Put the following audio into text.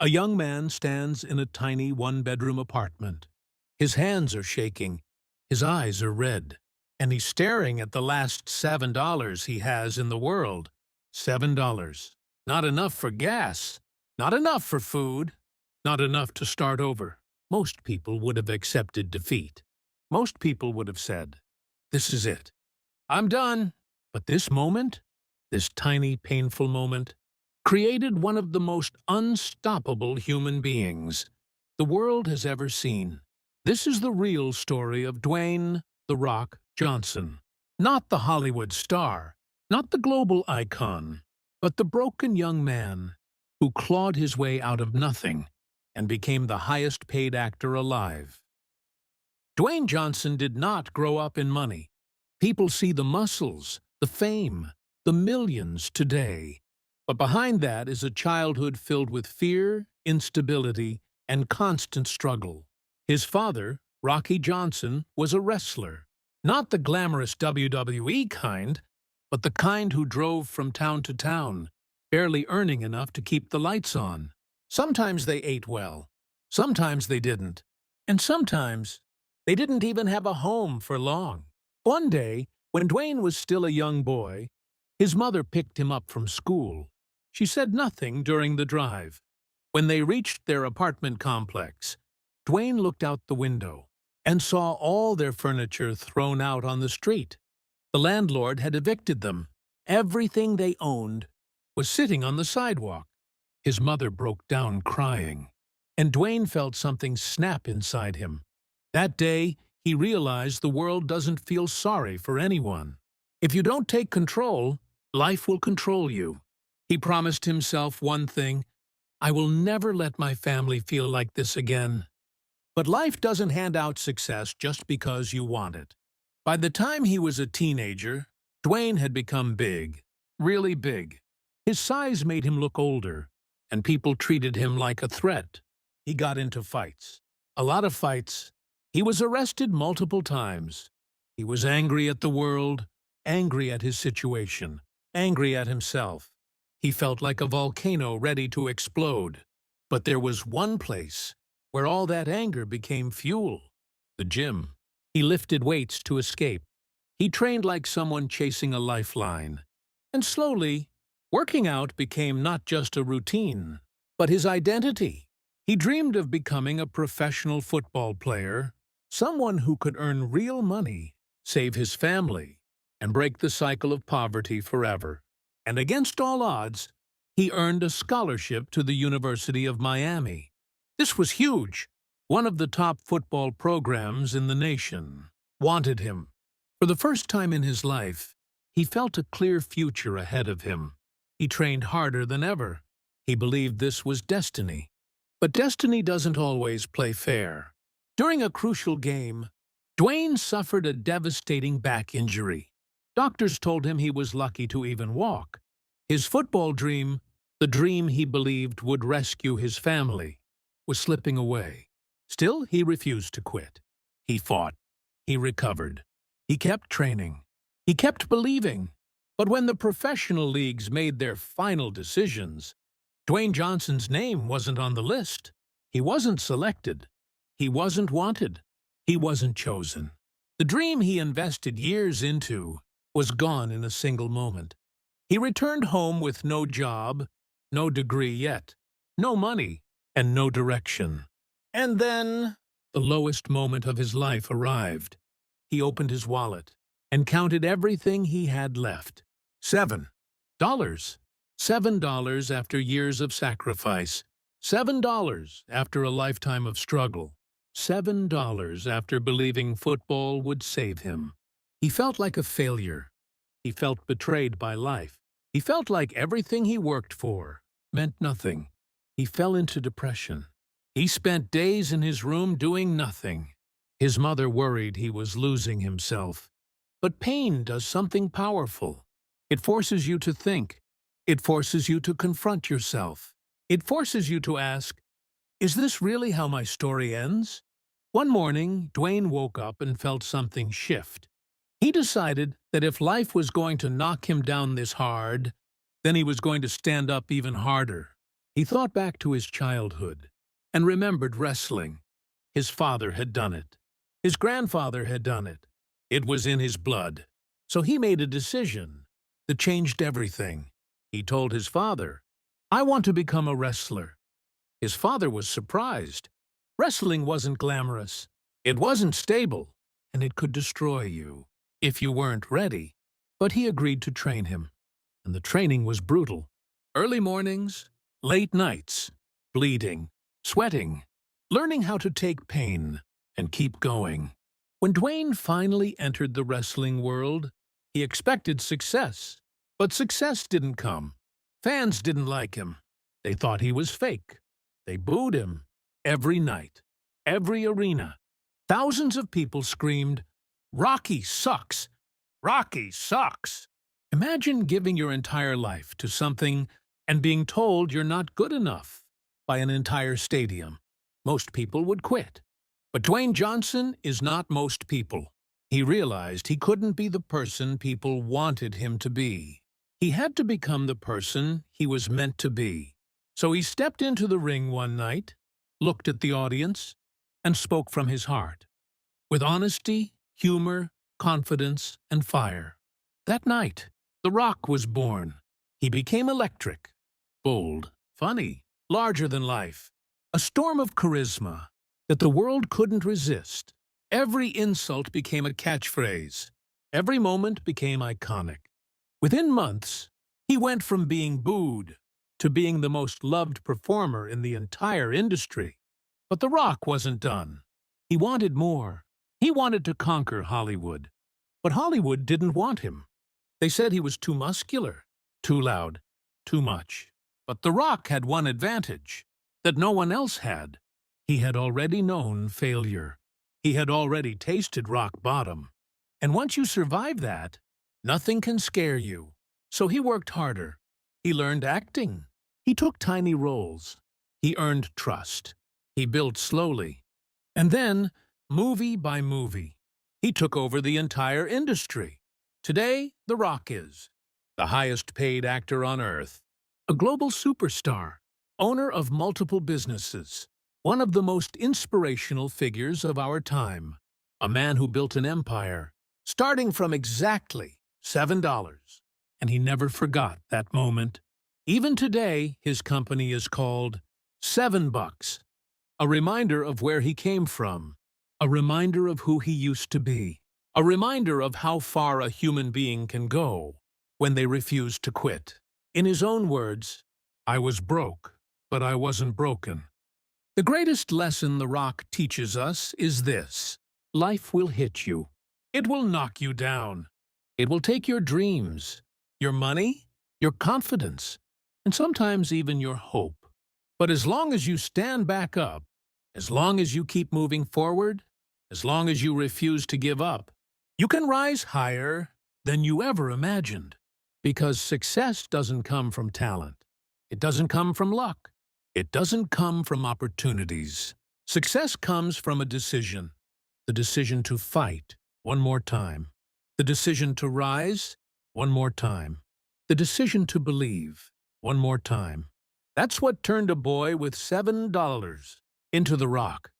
A young man stands in a tiny one-bedroom apartment. His hands are shaking, his eyes are red, and he's staring at the last $7 he has in the world. $7. Not enough for gas, not enough for food, not enough to start over. Most people would have accepted defeat. Most people would have said, "This is it. I'm done." But this moment, this tiny, painful moment, created one of the most unstoppable human beings the world has ever seen. This is the real story of Dwayne "The Rock" Johnson. Not the Hollywood star, not the global icon, but the broken young man who clawed his way out of nothing and became the highest-paid actor alive. Dwayne Johnson did not grow up in money. People see the muscles, the fame, the millions today. But behind that is a childhood filled with fear, instability, and constant struggle. His father, Rocky Johnson, was a wrestler. Not the glamorous WWE kind, but the kind who drove from town to town, barely earning enough to keep the lights on. Sometimes they ate well, sometimes they didn't, and sometimes they didn't even have a home for long. One day, when Dwayne was still a young boy, his mother picked him up from school. She said nothing during the drive. When they reached their apartment complex, Dwayne looked out the window and saw all their furniture thrown out on the street. The landlord had evicted them. Everything they owned was sitting on the sidewalk. His mother broke down crying, and Dwayne felt something snap inside him. That day, he realized the world doesn't feel sorry for anyone. If you don't take control, life will control you. He promised himself one thing: I will never let my family feel like this again. But life doesn't hand out success just because you want it. By the time he was a teenager, Dwayne had become big, really big. His size made him look older, and people treated him like a threat. He got into fights. A lot of fights. He was arrested multiple times. He was angry at the world, angry at his situation, angry at himself. He felt like a volcano ready to explode. But there was one place where all that anger became fuel: the gym. He lifted weights to escape. He trained like someone chasing a lifeline. And slowly, working out became not just a routine, but his identity. He dreamed of becoming a professional football player, someone who could earn real money, save his family, and break the cycle of poverty forever. And against all odds, he earned a scholarship to the University of Miami. This was huge. One of the top football programs in the nation wanted him. For the first time in his life, he felt a clear future ahead of him. He trained harder than ever. He believed this was destiny. But destiny doesn't always play fair. During a crucial game, Dwayne suffered a devastating back injury. Doctors told him he was lucky to even walk. His football dream, the dream he believed would rescue his family, was slipping away. Still, he refused to quit. He fought. He recovered. He kept training. He kept believing. But when the professional leagues made their final decisions, Dwayne Johnson's name wasn't on the list. He wasn't selected. He wasn't wanted. He wasn't chosen. The dream he invested years into was gone in a single moment. He returned home with no job, no degree yet, no money, and no direction. And then the lowest moment of his life arrived. He opened his wallet and counted everything he had left. $7. $7 after years of sacrifice. $7 after a lifetime of struggle. $7 after believing football would save him. He felt like a failure. He felt betrayed by life. He felt like everything he worked for meant nothing. He fell into depression. He spent days in his room doing nothing. His mother worried he was losing himself. But pain does something powerful. It forces you to think. It forces you to confront yourself. It forces you to ask, is this really how my story ends? One morning, Dwayne woke up and felt something shift. He decided that if life was going to knock him down this hard, then he was going to stand up even harder. He thought back to his childhood and remembered wrestling. His father had done it. His grandfather had done it. It was in his blood. So he made a decision that changed everything. He told his father, "I want to become a wrestler." His father was surprised. Wrestling wasn't glamorous. It wasn't stable, and it could destroy you if you weren't ready. But he agreed to train him, and the training was brutal. Early mornings, late nights, bleeding, sweating, learning how to take pain and keep going. When Dwayne finally entered the wrestling world, he expected success. But success didn't come. Fans didn't like him. They thought he was fake. They booed him every night, every arena. Thousands of people screamed, "Rocky sucks! Rocky sucks!" Imagine giving your entire life to something and being told you're not good enough by an entire stadium. Most people would quit. But Dwayne Johnson is not most people. He realized he couldn't be the person people wanted him to be. He had to become the person he was meant to be. So he stepped into the ring one night, looked at the audience, and spoke from his heart, with honesty, humor, confidence, and fire. That night, The Rock was born. He became electric, bold, funny, larger than life, a storm of charisma that the world couldn't resist. Every insult became a catchphrase. Every moment became iconic. Within months, he went from being booed to being the most loved performer in the entire industry. But The Rock wasn't done. He wanted more. He wanted to conquer Hollywood. But Hollywood didn't want him. They said he was too muscular, too loud, too much. But The Rock had one advantage that no one else had. He had already known failure. He had already tasted rock bottom. And once you survive that, nothing can scare you. So he worked harder. He learned acting. He took tiny roles. He earned trust. He built slowly. And then, movie by movie, he took over the entire industry. Today, The Rock is the highest-paid actor on Earth, a global superstar, owner of multiple businesses, one of the most inspirational figures of our time, a man who built an empire, starting from exactly $7. And he never forgot that moment. Even today, his company is called $7, a reminder of where he came from, a reminder of who he used to be, a reminder of how far a human being can go when they refuse to quit. In his own words, "I was broke, but I wasn't broken." The greatest lesson The Rock teaches us is this: life will hit you. It will knock you down. It will take your dreams, your money, your confidence, and sometimes even your hope. But as long as you stand back up, as long as you keep moving forward, as long as you refuse to give up, you can rise higher than you ever imagined. Because success doesn't come from talent. It doesn't come from luck. It doesn't come from opportunities. Success comes from a decision. The decision to fight one more time. The decision to rise one more time. The decision to believe one more time. That's what turned a boy with $7 into The Rock.